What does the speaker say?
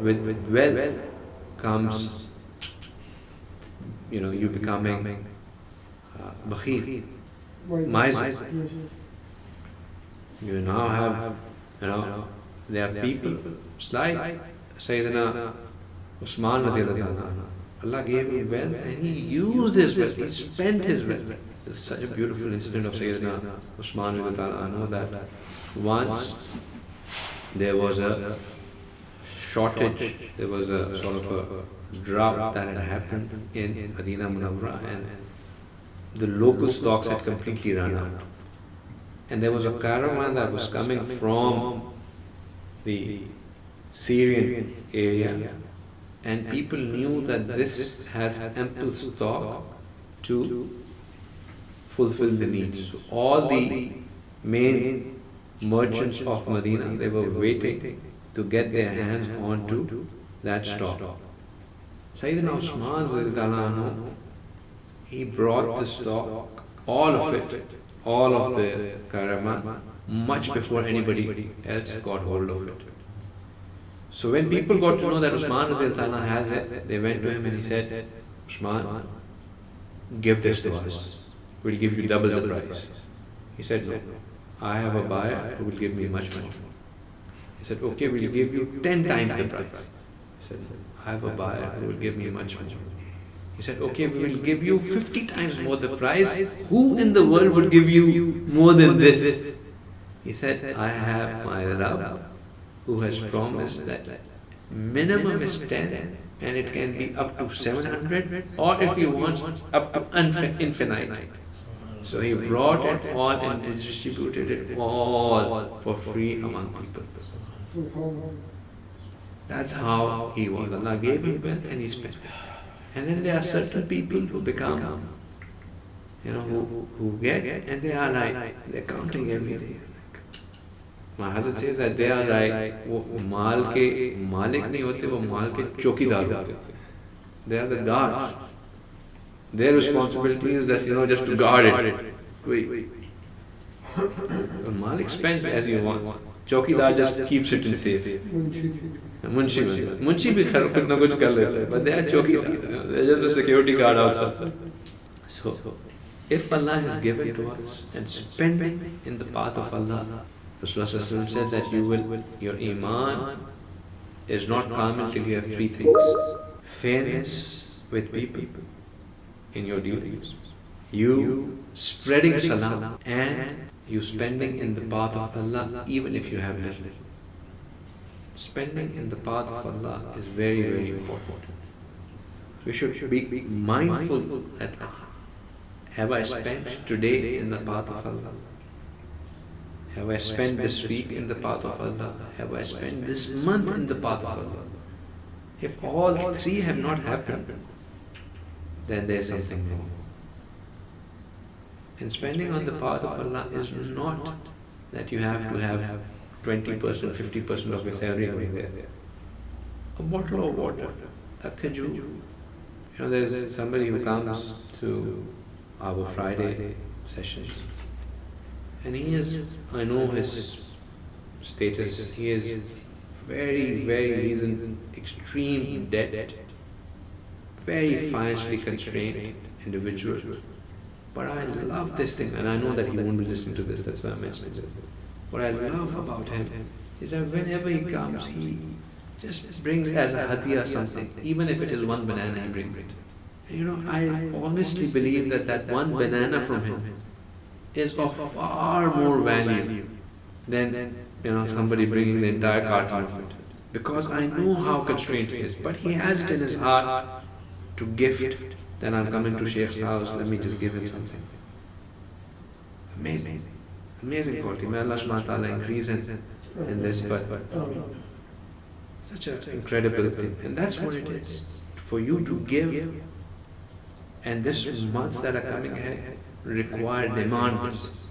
with wealth comes, you becoming bakhil, miser. You now have, there are people, it's like Sayyidina Usman radiallahu anhu. Allah gave him wealth and he used his wealth, he spent his wealth. It's such a beautiful incident of Sayyidina Usman radiallahu anhu that once there was a shortage, there was a sort of a drought that had happened in Medina Munawwara, and the local stocks had completely run out. And there was a caravan that was coming from the Syrian area, and people knew that this has ample stock to fulfill the needs. So all the main merchants of Medina, they were waiting to get their hands onto that stock. Sayyidina Usman radiallahu anhu, he brought the stock, all of it, all of the caravan, much before anybody else got hold of it. So when people got to know that Usman radiallahu anhu has it, they went to him and he said, Usman, give this to us. We'll give you double the price. He said, no, I have a buyer who will give me much more. He said, okay, we'll give you 10 times the price. He said, I have a buyer who will give me much more. He said, okay, we will give you 50 times more the price. Who in the world would give you more than this? He said, I have my Rabb who has promised that minimum is 10 and it can be up to 700, or if you want, up to infinite. So he brought it all and distributed it all for free among people. That's how he was. Allah gave him wealth and he spent. And then there are certain people who become, who get, and they are like, they're counting every day. My Hazrat says that they are like, वो माल के मालिक नहीं होते, वो माल के चौकीदार होते. They are the guards. Their responsibility is that, just to guard it. The malik spends as he wants. Chowkidar just keeps it in safe. Munshi bhi khar kuch na kuch kar leta hai, but they are chowkidar. They are just the security guard outside. So, if Allah has given to us and spending in the path of Allah, Rasulullah said that your iman is not calm until you have three things: fairness with people in your duties, you spreading salam, and you spending in the path of Allah even if you have little. Spending in the path of Allah is very, very important. We should be mindful that have I spent today in the path of Allah? Have I spent this week in the path of Allah? Have I spent this month in the path of Allah? If all three have not happened, then there is something wrong. And spending on the path of Allah is not that you have to have 20%, 50% of your salary going there. A bottle of water, a kajoo. There's somebody who comes to our Friday sessions, and he is, I know his status, he is he's in extreme debt, very financially constrained individual. But I love this thing, and I know that he won't be listening to this, that's why I'm mentioning this. What I love about him is that whenever he comes, he just brings as a hadiyah something, even if it is one banana, he brings it. And I honestly believe that that one banana from him is of far more value than somebody bringing the entire carton of it. Because I know how constrained he is, but he has it in his heart to gift. Then I'm coming to Shaykh's house, let me just give him something. Amazing. Amazing quality. May Allah subhanahu wa ta'ala increase in this, but such an incredible thing. And that's what it is. For you to give, and this months that are coming ahead require demand.